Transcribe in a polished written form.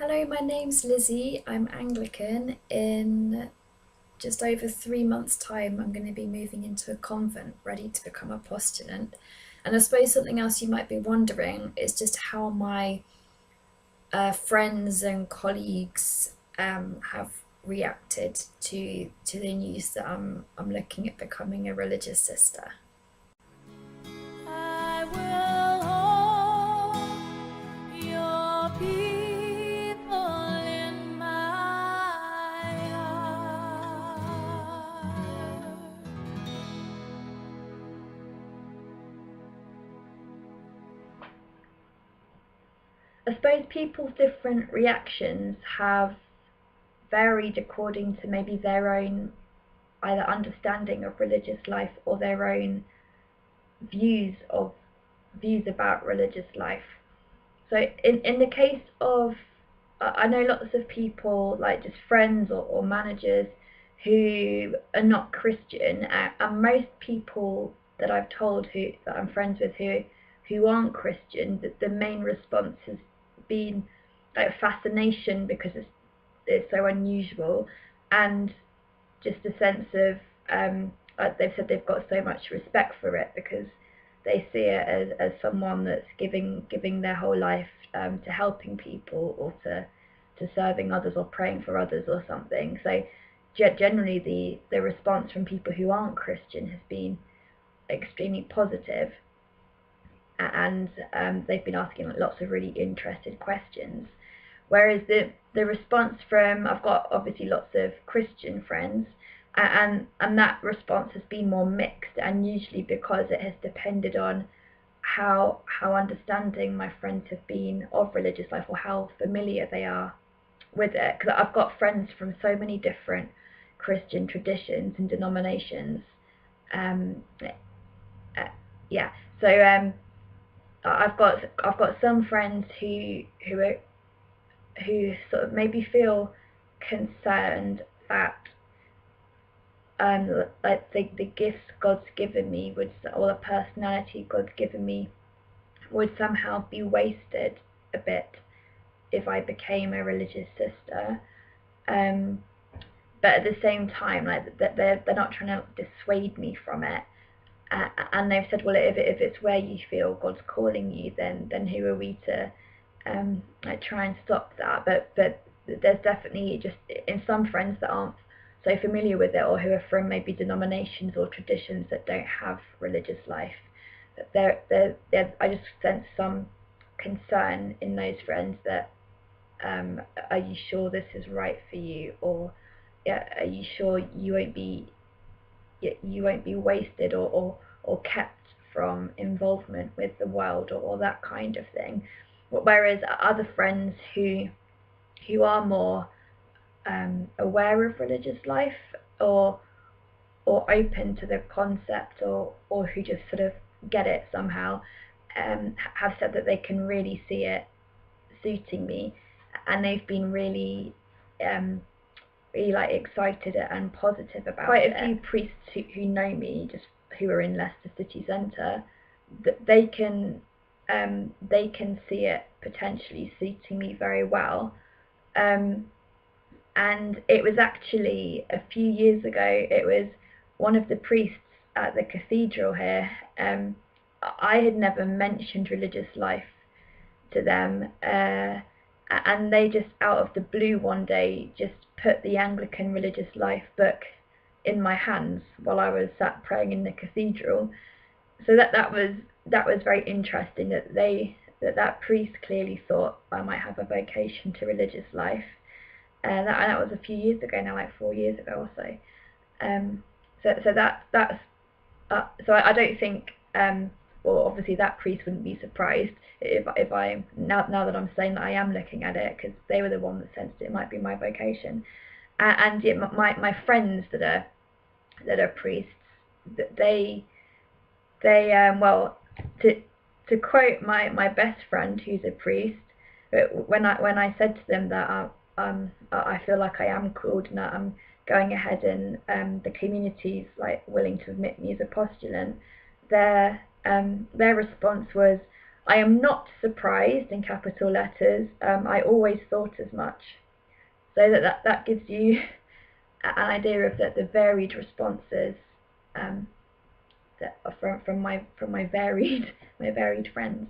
Hello, my name's Lizzie. I'm Anglican. In just over 3 months' time, I'm going to be moving into a convent, ready to become a postulant. And I suppose something else you might be wondering is just how my friends and colleagues have reacted to the news that I'm looking at becoming a religious sister. I will hold your people in my heart. I suppose people's different reactions have varied according to maybe their own either understanding of religious life or their own views of views about religious life. So in the case of I know lots of people like just friends or managers who are not Christian, and most people that I've told that I'm friends with who aren't Christian, that the main response has been like fascination because it's so unusual, and just a sense of they've said they've got so much respect for it because they see it as someone that's giving their whole life to helping people or to serving others or praying for others or something. So generally the response from people who aren't Christian has been extremely positive, and they've been asking lots of really interested questions. Whereas the response from I've got obviously lots of Christian friends, and that response has been more mixed, and usually because it has depended on how understanding my friends have been of religious life or how familiar they are with it. Because I've got friends from so many different Christian traditions and denominations. Um, uh, yeah, so I've got some friends who sort of maybe feel concerned that like the gifts God's given me would or the personality God's given me would somehow be wasted a bit if I became a religious sister. Um, but at the same time, like they're not trying to dissuade me from it. And they've said, well, if it's where you feel God's calling you, then who are we to like try and stop that? But there's definitely just in some friends that aren't so familiar with it or who are from maybe denominations or traditions that don't have religious life. I just sense some concern in those friends that are you sure this is right for you, or yeah, are you sure you won't be wasted or kept from involvement with the world or that kind of thing. Whereas other friends who are more aware of religious life or or open to the concept or who just sort of get it somehow have said that they can really see it suiting me, and they've been really like excited and positive about quite a few priests who know me, just who are in Leicester city centre, that they can see it potentially suiting me very well. Um, and it was actually a few years ago. It was one of the priests at the cathedral here. I had never mentioned religious life to them, and they just out of the blue one day just put the Anglican religious life book in my hands while I was sat praying in the cathedral. So that was very interesting that priest clearly thought I might have a vocation to religious life. That was a few years ago now, like 4 years ago or so. So I don't think well, obviously that priest wouldn't be surprised if I now that I'm saying that I am looking at it, because they were the one that sensed it might be my vocation. And yet my friends that are priests, they well, to quote my best friend who's a priest, when I said to them that I feel like I am called and that I'm going ahead and the community's like willing to admit me as a postulant, their response was, I am not surprised in capital letters. I always thought as much. So that gives you an idea of the varied responses that are from my varied my varied friends.